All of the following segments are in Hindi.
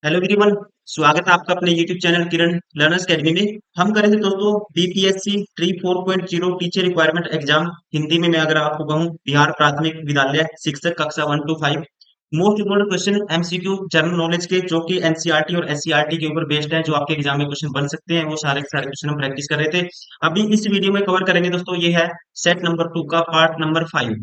Hello everyone. स्वागत है आपका अपने यूट्यूब चैनल किरण लर्नर्स अकेडमी में। हम करेंगे दोस्तों BPSC 3.4 teacher requirement exam Hindi में। मैं अगर आपको कहूँ बिहार प्राथमिक विद्यालय शिक्षक कक्षा 1 to 5 most important question MCQ general knowledge के जो कि एनसीईआरटी और एससीईआरटी के ऊपर बेस्ड है, जो आपके एग्जाम में क्वेश्चन बन सकते हैं, वो सारे के सारे क्वेश्चन हम प्रैक्टिस कर रहे थे। अभी इस वीडियो में कवर करेंगे दोस्तों, ये है सेट नंबर 2 का पार्ट नंबर 5।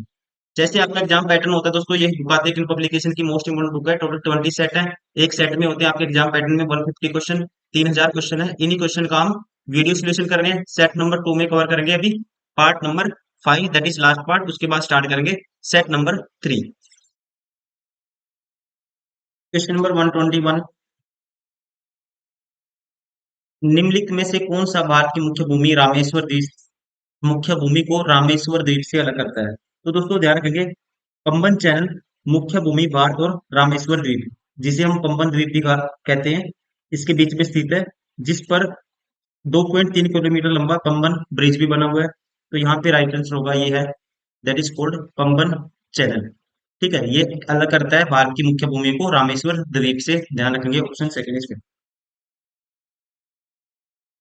जैसे आपका एग्जाम पैटर्न होता है दोस्तों, ये भारतीय किन पब्लिकेशन की मोस्ट इंपोर्टेंट बुक है। टोटल 20 सेट है। एक सेट में होते हैं आपके एग्जाम पैटर्न में 150 क्वेश्चन, 3000 क्वेश्चन है। इन्हीं क्वेश्चन का हम वीडियो सोल्यूशन कर रहे हैं। सेट नंबर 2 में कवर करेंगे अभी part number 5, that is last part. उसके बाद स्टार्ट करेंगे सेट नंबर 3। क्वेश्चन नंबर 121, निम्नलिखित में से कौन सा भारत की मुख्य भूमि रामेश्वर द्वीप मुख्य भूमि को रामेश्वर द्वीप से अलग करता है? तो दोस्तों ध्यान रखेंगे, पंबन चैनल मुख्य भूमि भारत और रामेश्वर द्वीप, जिसे हम पंबन द्वीप भी कहते हैं, इसके बीच में स्थित है, जिस पर 2.3 किलोमीटर लंबा पंबन ब्रिज भी बना हुआ है। तो यहाँ पे राइट आंसर होगा, ये है, that is called Pamban channel. ठीक है, ये अलग करता है भारत की मुख्य भूमि को रामेश्वर द्वीप से। ध्यान रखेंगे, ऑप्शन सेकंड इसमें।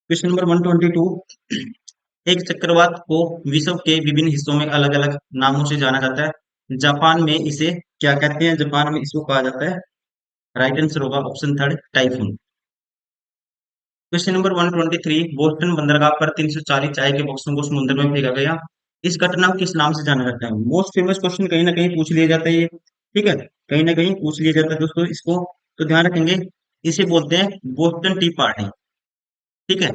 क्वेश्चन नंबर 122, एक चक्रवात को विश्व के विभिन्न हिस्सों में अलग अलग नामों से जाना जाता है। जापान में इसे क्या कहते हैं? जापान में इसको कहा जाता है, राइट आंसर होगा option third, typhoon. Question number 123, Boston बंदरगाह पर 340 चाय के बक्सों को समुद्र में फेंका गया, इस घटना को किस नाम से जाना जाता है? मोस्ट फेमस क्वेश्चन कहीं ना कहीं पूछ लिया जाता है ये। ठीक है, कहीं ना कहीं पूछ लिया जाता है दोस्तों इसको। तो ध्यान रखेंगे, इसे बोलते हैं बोस्टन टी पार्टी। ठीक है,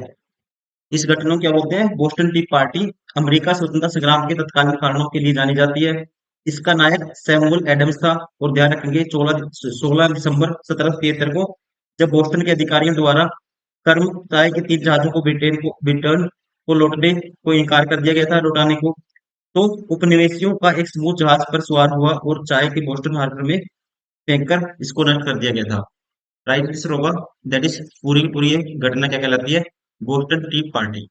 इस घटना को क्या बोलते हैं? Boston T party. अमेरिका स्वतंत्रता संग्राम के तत्कालीन कारणों के लिए जानी जाती है। इसका नायक सैमुअल एडम्स था। और ध्यान रखेंगे, 16 दिसंबर 1773 को जब बोस्टन के अधिकारियों द्वारा कर्मताय के 3 जहाजों को ब्रिटेन को लौटने को इनकार कर दिया गया था, लौटाने को, तो उपनिवेशियों का एक समूह जहाज पर सवार हुआ और चाय के बोस्टन हार्बर में फेंककर इसको नष्ट कर दिया गया था। राइट आंसर होगा, दैट इज पूरी पूरी ये घटना क्या कहलाती है? Boston T party.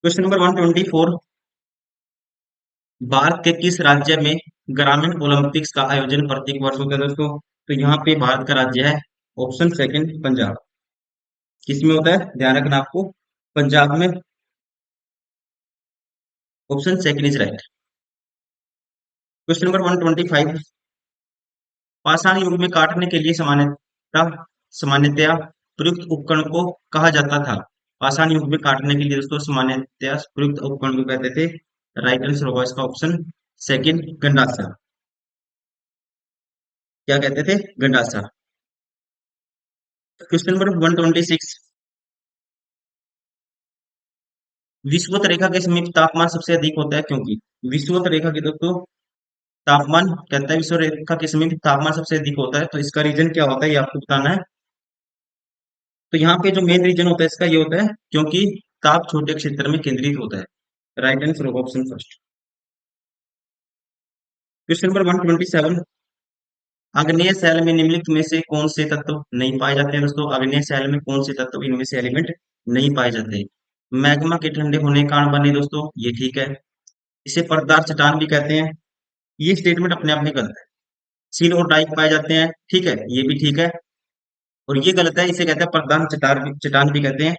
Question number 124, Bharat के किस राज्य में ग्रामीण ओलंपिक्स का आयोजन प्रत्येक वर्ष होता है दोस्तों? तो यहाँ पे भारत का राज्य है, ऑप्शन सेकंड, पंजाब। किसमें होता है? ध्यान रखना आपको, पंजाब में। Option second is right. Question number 125, पाषाण युग में काटने के लिए सामान्यतया प्रयुक्त उपकरण को कहा जाता था। पाषाण युग में काटने के लिए दोस्तों सामान्यतया प्रयुक्त उपकरण को कहते थे। राइट आंसर होगा इसका ऑप्शन सेकंड, गंडासा। क्या कहते थे? गंडासा। क्वेश्चन नंबर 126, विषुवत रेखा के समीप तापमान सबसे अधिक होता है क्योंकि? विषुवत रेखा के दोस्तों तापमान, कहता है विषुवत रेखा के समीप तापमान सबसे अधिक होता है, तो इसका रीजन क्या होता है ये आपको बताना है। तो यहाँ पे जो मेन रीजन होता है इसका ये होता है क्योंकि ताप छोटे क्षेत्र में केंद्रित होता है। राइट आंसर होगा ऑप्शन फर्स्ट। क्वेश्चन नंबर 127, आग्नेय शैल में निम्नलिखित में से कौन से तत्व नहीं पाए जाते हैं दोस्तों? आग्नेय शैल में कौन से तत्व इनमें से एलिमेंट नहीं पाए जाते? मैग्मा के ठंडे होने के कारण बने दोस्तों, ये ठीक है। इसे परतदार चट्टान भी कहते हैं, ये स्टेटमेंट अपने आप में गलत है। सील और डाइक पाए जाते हैं, ठीक है, ये भी ठीक है। और ये गलत है, इसे कहते हैं प्रधान चट्टान भी कहते हैं।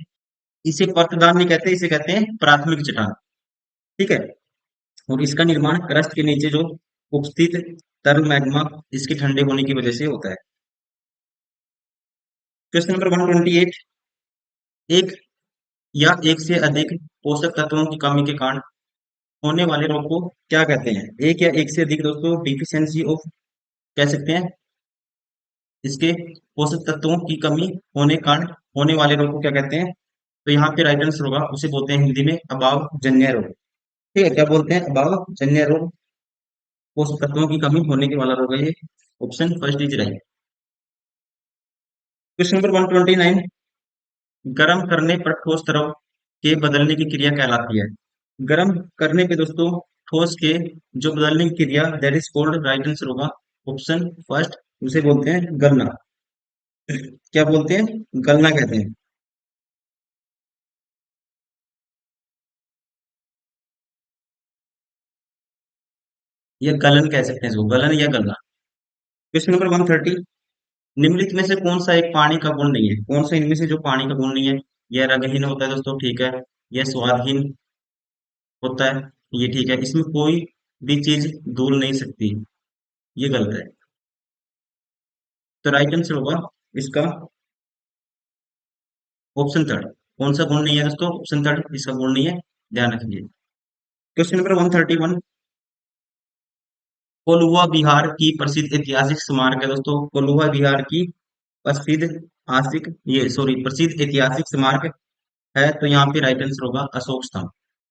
इसे परतदार नहीं कहते, इसे कहते हैं प्राथमिक चट्टान। ठीक है, और इसका निर्माण क्रस्ट के नीचे जो उपस्थित तरल मैग्मा, इसके ठंडे होने की वजह से होता है। क्वेश्चन नंबर 128, एक या एक से अधिक पोषक तत्वों की कमी के कारण होने वाले रोग को क्या कहते हैं? एक या एक से अधिक दोस्तों डिफिशियंसी ऑफ कह सकते हैं, इसके पोषक तत्वों की कमी होने कारण होने वाले रोग को क्या कहते हैं? तो यहाँ पे राइट आंसर होगा, उसे बोलते हैं हिंदी में अभाव जन्य रोग। ठीक है, क्या बोलते हैं? अभाव जन्य रोग, पोषक तत्वों की कमी होने के वाला रोग है ये। Option first is right. Question number 129, गर्म करने पर ठोस द्रव के बदलने की क्रिया कहलाती है? गर्म करने पे दोस्तों ठोस के जो बदलने की क्रिया, that is called, right answer होगा ऑप्शन फर्स्ट, उसे बोलते हैं गलना। क्या बोलते हैं? गलना कहते हैं। या गलन कह सकते हैं इसको, गलन या गलना। क्वेश्चन नंबर 130, निम्नलिखित में से कौन सा एक पानी का गुण नहीं है? कौन सा इनमें से जो पानी का गुण नहीं है? यह रंगहीन होता है दोस्तों, ठीक है। यह स्वादहीन होता है, ये ठीक है। इसमें कोई भी चीज धुल नहीं सकती, ये गलत है। तो राइट आंसर होगा इसका ऑप्शन थर्ड। कौन सा गुण नहीं है दोस्तों? ऑप्शन थर्ड इसका गुण नहीं है, ध्यान रखिए। Question number 131। कोल्हुआ बिहार की प्रसिद्ध ऐतिहासिक स्मारक है दोस्तों। कोल्हुआ बिहार की प्रसिद्ध आसिक ये सॉरी प्रसिद्ध ऐतिहासिक स्मारक है, तो यहाँ पे राइट आंसर होगा अशोक स्तंभ।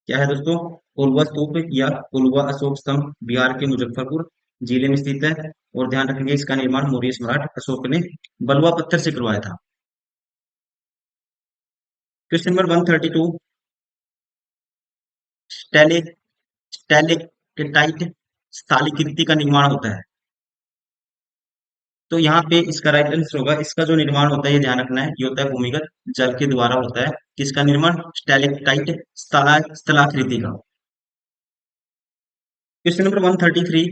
क्या है दोस्तों? कोल्हुआ स्तूप या कोल्हुआ अशोक स्तंभ बिहार के मुजफ्फरपुर जिले में स्थित है। और ध्यान रखेंगे इसका निर्माण मौर्य सम्राट अशोक ने बलुआ पत्थर से करवाया था। Question number 132। स्टेले स्टेलेक्टाइट स्थालीकृति का निर्माण होता है। तो यहाँ पे इसका राइट आंसर होगा, इसका जो निर्माण होता है ये ध्यान रखना है, ये होता है भूमिगत जल के द्वारा होता है। किसका निर्माण? स्टेलेक्टाइट स्थलाकृति का। Question number 133।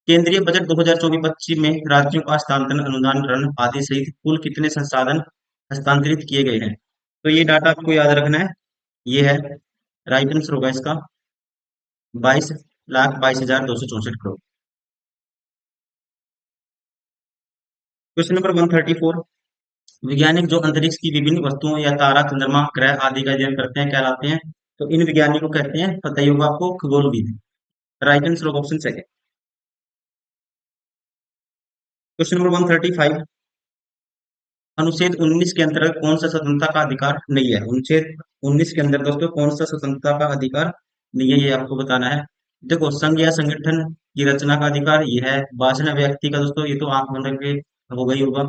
केंद्रीय बजट 2024-25 में राज्यों का हस्तांतरण अनुदान ऋण आदि सहित कुल कितने संसाधन हस्तांतरित किए गए हैं? तो ये डाटा आपको याद रखना है, ये है राइट आंसर होगा इसका 22,22,264 करोड़। Question number 134। वैज्ञानिक जो अंतरिक्ष की विभिन्न वस्तुओं या तारा चंद्रमा ग्रह आदि का अध्ययन करते हैं कहलाते हैं। तो इन वैज्ञानिकों को कहते हैं, पता ही होगा आपको, खगोलविद। राइट आंसर होगा ऑप्शन सेकंड। Question number 135। अनुच्छेद 19 के अंतर्गत कौन सा स्वतंत्रता का अधिकार नहीं है? अनुच्छेद 19 के अंदर दोस्तों कौन सा स्वतंत्रता का अधिकार नहीं है, ये आपको बताना है। देखो, संघ या संगठन की रचना का अधिकार ये है। भाषण व्यक्ति का दोस्तों ये तो आंख बंद करके हो गई होगा।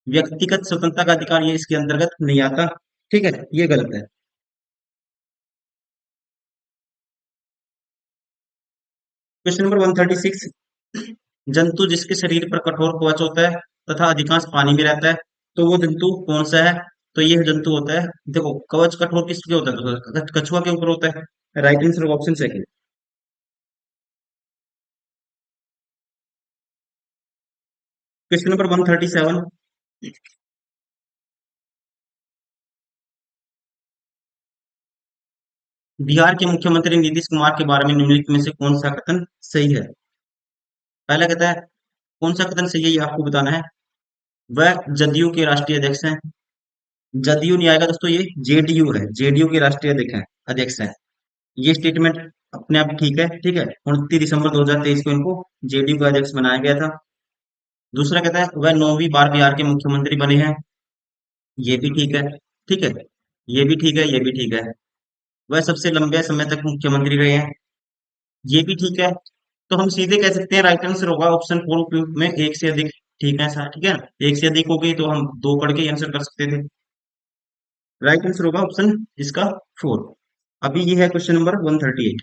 व्यक्तिगत स्वतंत्रता का अधिकार ये इसके अंतर्गत नहीं आता, ठीक है, ये गलत है। Question number 136। जंतु जिसके शरीर पर कठोर कवच होता है तथा अधिकांश पानी में रहता है, तो वो जंतु कौन सा है? तो ये जंतु होता है, देखो कवच कठोर किसके होता है? तो कछुआ के ऊपर होता है। Right answer option second. Question number 137। Bihar के मुख्यमंत्री नीतीश कुमार के बारे में निम्नलिखित में से कौन सा कथन सही है? पहला कहता है, कौन सा कथन सही है ये आपको बताना है। वह जदयू के राष्ट्रीय अध्यक्ष हैं। जदयू नहीं आएगा दोस्तों, ये जेडीयू है, जेडीयू के राष्ट्रीय अध्यक्ष हैं। ये स्टेटमेंट अपने आप ठीक है, ठीक है। 29 दिसंबर 2023 को इनको जेडीयू का अध्यक्ष बनाया गया था। दूसरा कहता है वह 9वीं बार बिहार के मुख्यमंत्री बने हैं। ये भी ठीक है, ठीक है। ये भी ठीक है, ये भी ठीक है। वह सबसे लंबे समय तक मुख्यमंत्री रहे हैं। ये भी ठीक है। तो हम सीधे कह सकते हैं राइट आंसर होगा ऑप्शन फोर में एक से अधिक। ठीक है सर, ठीक है ना? एक से अधिक हो गई तो हम दो पढ़ के आंसर कर सकते थे। राइट आंसर होगा ऑप्शन इसका फोर। अभी ये है क्वेश्चन नंबर 138।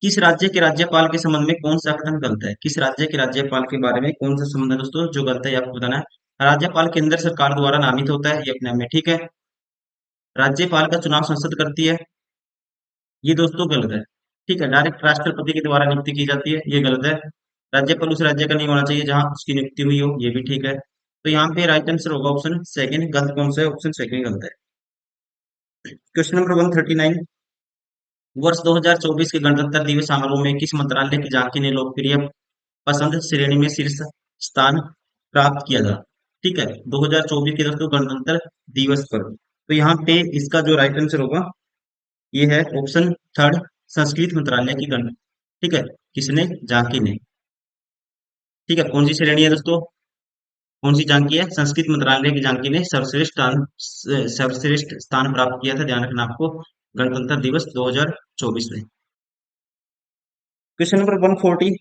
किस राज्य के राज्यपाल के संबंध में कौन सा कथन गलत है? किस राज्य के राज्यपाल के बारे में कौन सा संबंध है दोस्तों जो गलत है, ये आपको बताना है। राज्यपाल केंद्र सरकार द्वारा नामित होता है, ये अपने आप में ठीक है। राज्यपाल का चुनाव संसद करती है, ये दोस्तों गलत है, ठीक है। डायरेक्ट राष्ट्रपति के द्वारा नियुक्ति की जाती है, ये गलत है। राज्यपाल उस राज्य का नहीं होना चाहिए जहां उसकी नियुक्ति हुई हो, ये भी ठीक है। तो यहाँ पे राइट आंसर होगा ऑप्शन सेकंड। गलत कौन सा है? ऑप्शन सेकंड गलत है। Question number 139। वर्ष 2024 के गणतंत्र दिवस समारोह में किस मंत्रालय की झांकी ने लोकप्रिय पसंद श्रेणी में शीर्ष स्थान प्राप्त किया था? ठीक है, 2024 के दोस्तों गणतंत्र दिवस पर। तो यहाँ पे इसका जो राइट आंसर होगा ये है ऑप्शन थर्ड, संस्कृत मंत्रालय की गण, ठीक है। किसने? झांकी ने। ठीक है, कौन सी श्रेणी है दोस्तों? कौन सी झांकी है? संस्कृत मंत्रालय की झांकी ने सर्वश्रेष्ठ स्थान प्राप्त किया था, ध्यान रखना आपको, गणतंत्र दिवस 2024 में। Question number 140।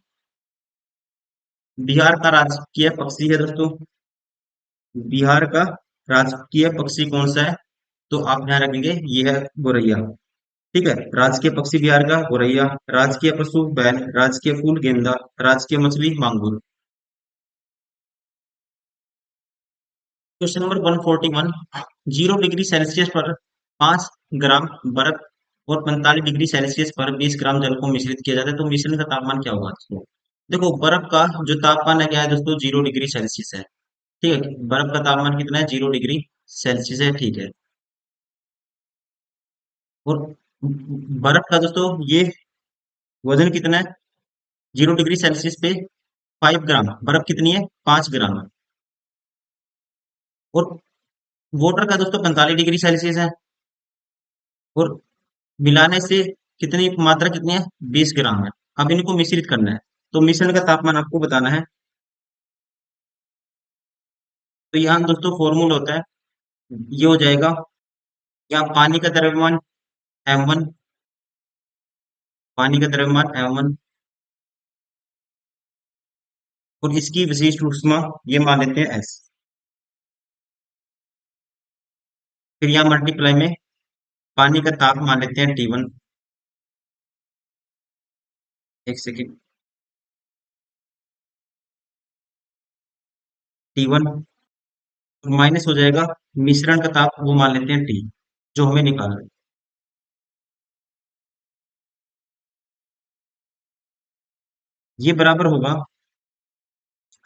बिहार का राजकीय पक्षी है दोस्तों, बिहार का राजकीय पक्षी कौन सा है? तो आप ध्यान रखेंगे ये है गोरैया, ठीक है। राजकीय पक्षी बिहार का गोरैया। राजकीय पशु बैल। राजकीय फूल गेंदा। राजकीय मछली मांगुर। Question number 141। 0 डिग्री सेल्सियस पर 5 ग्राम बर्फ और 45 डिग्री सेल्सियस पर 20 ग्राम जल को मिश्रित किया जाता है, तो मिश्रण का तापमान क्या होगा? देखो बर्फ का जो तापमान है क्या है दोस्तों, 0 डिग्री सेल्सियस है। ठीक है, बर्फ का तापमान कितना है, 0 डिग्री सेल्सियस है। ठीक है, और बर्फ का दोस्तों ये वजन कितना है, 0 डिग्री सेल्सियस पे 5 ग्राम। बर्फ कितनी है, 5 ग्राम है। और वाटर का दोस्तों 45 डिग्री सेल्सियस है। और मिलाने से कितनी मात्रा कितनी है, 20 ग्राम है। अब इनको मिश्रित करना है, तो मिश्रण का तापमान आपको बताना है। तो यहाँ दोस्तों फॉर्मूला होता है, ये हो जाएगा, यहाँ पानी का द्रव्यमान m1, पानी का द्रव्यमान m1, और इसकी विशिष्ट ऊष्मा ये मान लेते हैं s। फिर यहाँ मल्टीप्लाई में पानी का ताप मान लेते हैं T1। एक सेकेंड, T1 माइनस हो जाएगा मिश्रण का ताप, वो मान लेते हैं T, जो हमें निकालना है। ये बराबर होगा,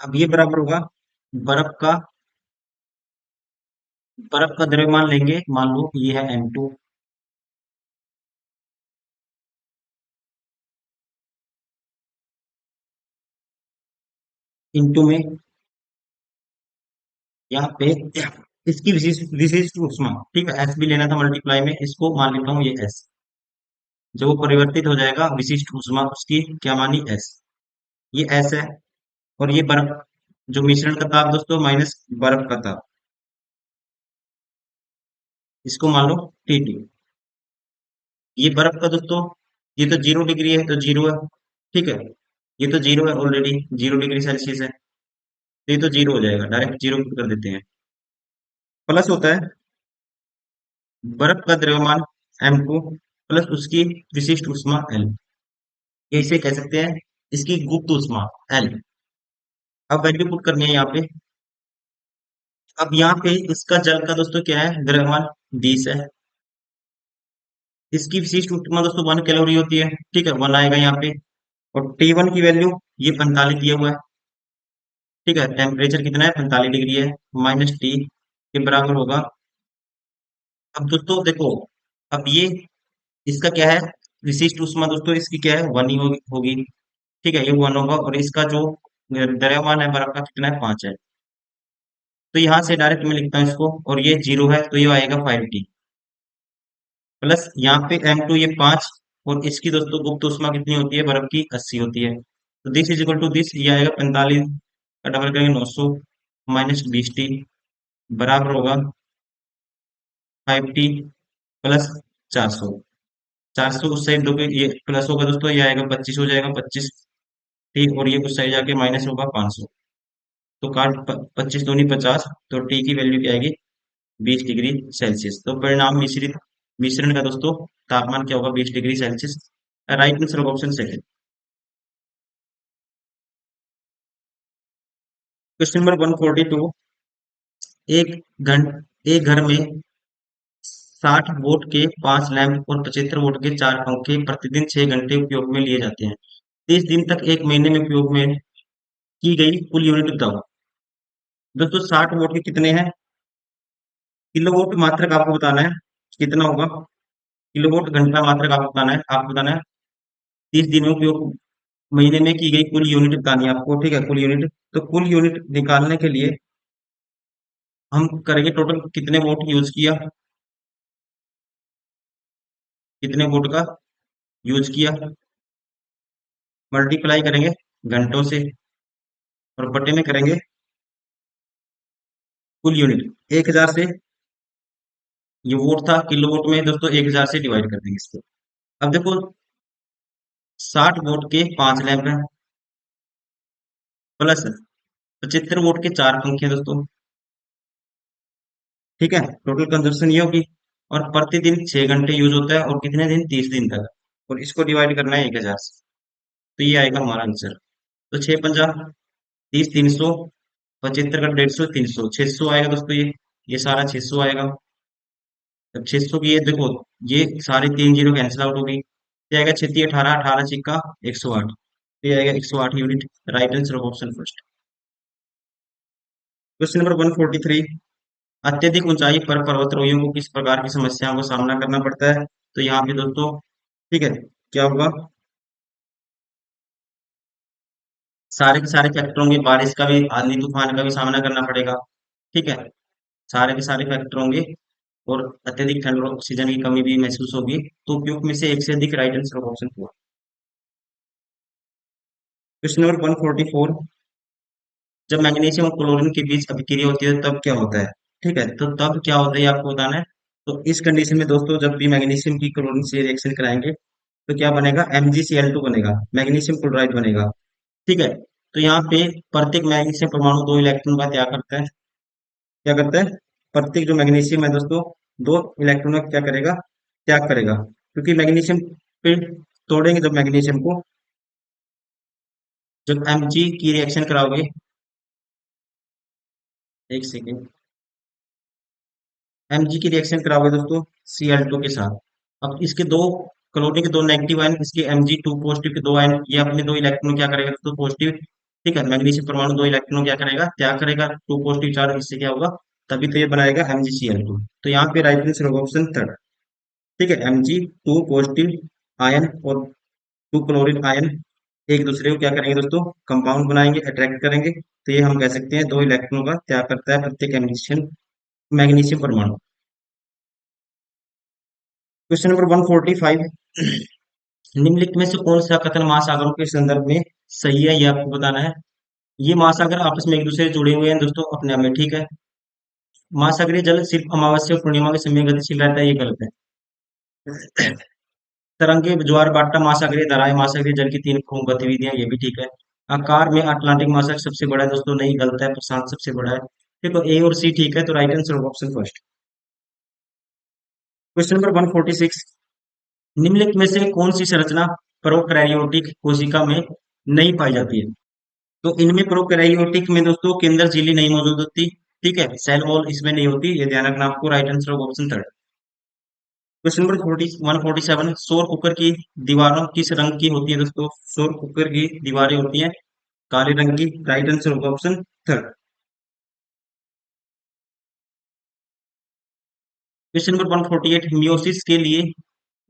अब ये बराबर होगा बर्फ का, बर्फ का द्रव्यमान लेंगे, मान लो ये है m2, इंटू में यहाँ पे इसकी विशिष्ट विशिष्ट ऊष्मा। ठीक है, एस भी लेना था मल्टीप्लाई में, इसको मान लेता हूँ ये एस, जब वो परिवर्तित हो जाएगा विशिष्ट ऊष्मा उसकी क्या मानी, एस। ये एस है। और ये बर्फ, जो मिश्रण का ताप दोस्तों माइनस बर्फ का ताप, इसको मान लो T2। ये बर्फ का दोस्तों, ये तो 0 डिग्री है तो 0 है। ठीक है, ये तो 0 है ऑलरेडी, 0 डिग्री सेल्सियस है, तो ये तो 0 हो जाएगा, डायरेक्ट 0 कर देते हैं। प्लस होता है बर्फ का द्रव्यमान m2 प्लस उसकी विशिष्ट ऊष्मा L, ये इसे कह सकते हैं इसकी गुप्त ऊष्मा L। अब वैल्यू पुट करनी है यहाँ पे। अब यहाँ पे इसका जल का दोस्तों क्या है, द्रव्यमान 20 है। इसकी विशिष्ट ऊष्मा दोस्तों 1 कैलोरी होती है। ठीक है, 1 आएगा यहाँ पे। और T1 की वैल्यू ये 45 दिया हुआ है। ठीक है, टेम्परेचर कितना है, 45 डिग्री है, माइनस टी के बराबर होगा। अब दोस्तों देखो, अब ये इसका क्या है, विशिष्ट ऊष्मा दोस्तों इसकी क्या है, 1 ही होगी। ठीक है, ये 1 होगा, और इसका जो द्रव्यमान है बर्फ का कितना है, 5 है। तो यहाँ से डायरेक्ट मैं लिखता हूँ इसको, और ये 0 है तो ये आएगा 5T, प्लस यहाँ पे m2 ये 5, और इसकी दोस्तों गुप्त ऊष्मा कितनी होती है बर्फ की, 80 होती है। तो this is equal to this, ये आएगा 45 का डबल करेंगे 900 माइनस 20T बराबर होगा 5T प्लस 400। 400 उस साइड दोगे ये प्लस होगा दोस्तों, ये आएगा 25 हो जाएगा, 25 T, और ये उस साइड जाके माइनस होगा 500। तो काट 25 दूनी 50, तो टी की वैल्यू क्या आएगी, 20 डिग्री सेल्सियस। तो परिणाम मिश्रित मिश्रण का दोस्तों तापमान क्या होगा, 20 डिग्री सेल्सियस। राइट आंसर होगा ऑप्शन सेकंड। क्वेश्चन नंबर 142, एक एक घर में 60 वोल्ट के 5 लैंप और 75 वोल्ट के 4 पंखे प्रतिदिन 6 घंटे उपयोग में लिए जाते हैं। 30 दिन तक एक महीने में उपयोग में की गई कुल यूनिट बताओ। दोस्तों 60 वोल्ट के कितने हैं, किलोवोल्ट मात्रक आपको बताना है कितना होगा, किलोवोल्ट घंटा मात्रक आपको बताना है, 30 दिन में उपयोग, महीने में की गई कुल यूनिट बतानी है आपको। ठीक है, कुल यूनिट, तो कुल यूनिट निकालने के लिए हम करेंगे टोटल कितने वोट यूज किया, कितने वोट का यूज किया, मल्टीप्लाई करेंगे घंटों से, और बटे में करेंगे कुल यूनिट 1000 से। ये वोट था, किलो वोट में दोस्तों 1000 से डिवाइड कर देंगे इसको। अब देखो 60 वोट के 5 लैंप हैं, प्लस 75 वोट के 4 पंखे हैं दोस्तों। ठीक है, टोटल कंजप्शन ये होगी, और प्रतिदिन 6 घंटे यूज होता है, और कितने दिन, 30 दिन तक, और इसको डिवाइड करना है 1000 से। तो ये आएगा हमारा आंसर। तो 6 पंजा 30, 300, 75 का 150, 300, 600 आएगा दोस्तों। ये सारा 600 आएगा। अब 600 की ये देखो, ये सारे 3 जीरो कैंसिल आउट होगी, ये आएगा 36, 18, 18 छिक्का 108। ये आएगा 108 unit. Right answer of option first. Question number 143, अत्यधिक ऊंचाई पर पर्वतारोहियों को किस प्रकार की समस्याओं का सामना करना पड़ता है? तो यहाँ पे दोस्तों, ठीक है, क्या होगा, सारे के सारे फैक्टर होंगे, बारिश का भी, आंधी तूफान का भी सामना करना पड़ेगा। ठीक है, सारे के सारे फैक्टर होंगे, और अत्यधिक ठंड और ऑक्सीजन की कमी भी महसूस होगी। तो उपयुक्त में से एक से अधिक, right answer of option four. Question number 144, जब मैग्नीशियम और क्लोरीन के बीच अभिक्रिया होती है तब क्या होता है? ठीक है, तो तब क्या होता है ये आपको बताना है। तो इस कंडीशन में दोस्तों, जब भी मैग्नीशियम की क्लोरीन से रिएक्शन कराएंगे तो क्या बनेगा, MgCl2 बनेगा, मैग्नीशियम क्लोराइड बनेगा। ठीक है, तो यहाँ पे प्रत्येक मैग्नीशियम परमाणु दो इलेक्ट्रॉन का त्याग करता है। क्या करता है? प्रत्येक जो मैग्नीशियम है दोस्तों, दो इलेक्ट्रॉन का क्या करेगा, त्याग करेगा, क्योंकि मैग्नीशियम पे तोड़ेंगे जब मैग्नीशियम को, जब Mg की रिएक्शन कराओगे, एक सेकेंड, Mg की रिएक्शन कराओगे दोस्तों Cl2 के साथ। अब इसके दो क्लोरीन के दो नेगेटिव आयन, इसके Mg2 पॉजिटिव के दो आयन, ये अपने दो इलेक्ट्रॉन क्या करेगा दोस्तों, पॉजिटिव। ठीक है, मैग्नीशियम परमाणु दो इलेक्ट्रॉन क्या करेगा, त्याग करेगा, टू पॉजिटिव चार्ज, इससे क्या होगा, तभी तो ये बनाएगा MgCl2। तो यहाँ पे राइट आंसर होगा ऑप्शन थर्ड। ठीक है, Mg2 पॉजिटिव आयन और टू क्लोरीन आयन एक दूसरे को क्या करेंगे दोस्तों, कंपाउंड बनाएंगे, अट्रैक्ट करेंगे। तो ये हम कह सकते हैं दो इलेक्ट्रॉनों का त्याग करता है प्रत्येक मैग्नीशियम मैग्नीशियम परमाणु। क्वेश्चन नंबर 145, निम्नलिखित में से कौन सा कथन महासागरों के संदर्भ में सही है, ये आपको बताना है। ये महासागर आपस में एक दूसरे से जुड़े हुए हैं दोस्तों अपने आप में। ठीक है, महासागरीय जल सिर्फ अमावस्या और पूर्णिमा के समय गतिशील रहता है, ये गलत है। तरंगे, ज्वार भाटा, महासागरीय धाराएं, महासागरीय जल की तीन प्रमुख गतिविधियां, ये भी ठीक है। आकार में अटलांटिक महासागर सबसे बड़ा है दोस्तों, नहीं, गलत है, प्रशांत सबसे बड़ा है। देखो ए और सी ठीक है, तो right answer option first. Question number 146, निम्नलिखित में से कौन सी संरचना प्रोकैरियोटिक कोशिका में नहीं पाई जाती है? तो इनमें प्रोकैरियोटिक में दोस्तों केंद्र झिल्ली नहीं मौजूद होती। ठीक है, सेल वॉल इसमें नहीं होती, ये ध्यान रखना आपको। Right answer option third. Question number 147, सौर कुकर की दीवारों किस रंग की होती है दोस्तों? सौर कुकर की दीवारें होती हैं काले रंग की। राइट आंसर होगा option third. Question number 148, meiosis के लिए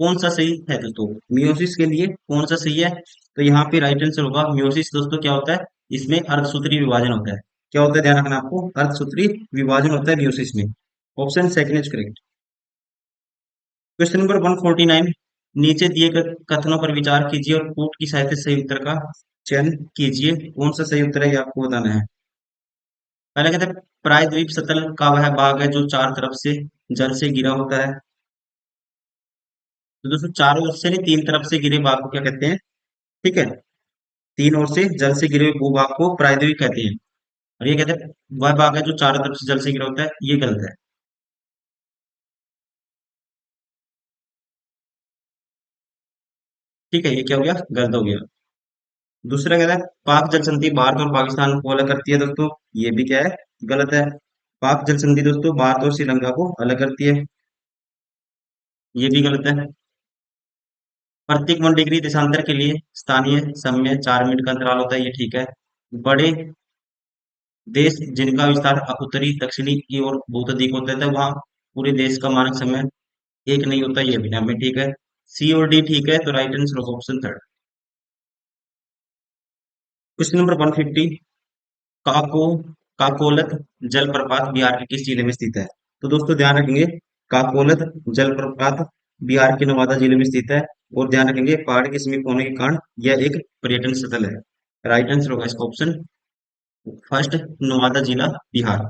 कौन सा सही है दोस्तों? मियोसिस के लिए कौन सा सही है? तो यहाँ पे राइट आंसर होगा, मियोसिस दोस्तों क्या होता है, इसमें अर्धसूत्री विभाजन होता है। क्या होता है, ध्यान रखना आपको, अर्धसूत्री विभाजन होता है मियोसिस में। Option second is correct. Question number 149, नीचे दिए गए कथनों पर विचार कीजिए और कूट की सहायता से सही उत्तर का चयन कीजिए। कौन सा सही उत्तर है ये आपको बताना है। पहले कहते हैं, प्रायद्वीप सतल का वह भाग है जो चार तरफ से जल से घिरा होता है। तो दोस्तों चारों ओर से नहीं, तीन तरफ से घिरे भाग को क्या कहते हैं? ठीक है, तीन ओर से जल से घिरे हुए भूभाग को प्रायद्वीप कहते हैं। और ये कहते हैं वह भाग है जो चारों तरफ से जल से घिरा होता है, ये गलत है। ठीक है, ये क्या हो गया, गलत हो गया। दूसरा कहता है, पाक जल संधि भारत और पाकिस्तान को अलग करती है दोस्तों, ये भी क्या है, गलत है। पाक जल संधि दोस्तों भारत और श्रीलंका को अलग करती है, ये भी गलत है। प्रत्येक 1 डिग्री देशांतर के लिए स्थानीय समय 4 मिनट का अंतराल होता है, ये ठीक है। बड़े देश जिनका विस्तार उत्तरी दक्षिणी की ओर बहुत अधिक होता है, वहां पूरे देश का मानक समय एक नहीं होता, ये भी हमें ठीक है। सी और डी ठीक है, तो right answer option third. Question number 150, काको काकोलत जलप्रपात बिहार के किस जिले में स्थित है? तो दोस्तों ध्यान रखेंगे, काकोलत जलप्रपात बिहार के नवादा जिले में स्थित है। और ध्यान रखेंगे, पहाड़ के समीप होने के कारण यह एक पर्यटन स्थल है। राइट आंसर होगा इसका ऑप्शन फर्स्ट, नवादा जिला, बिहार।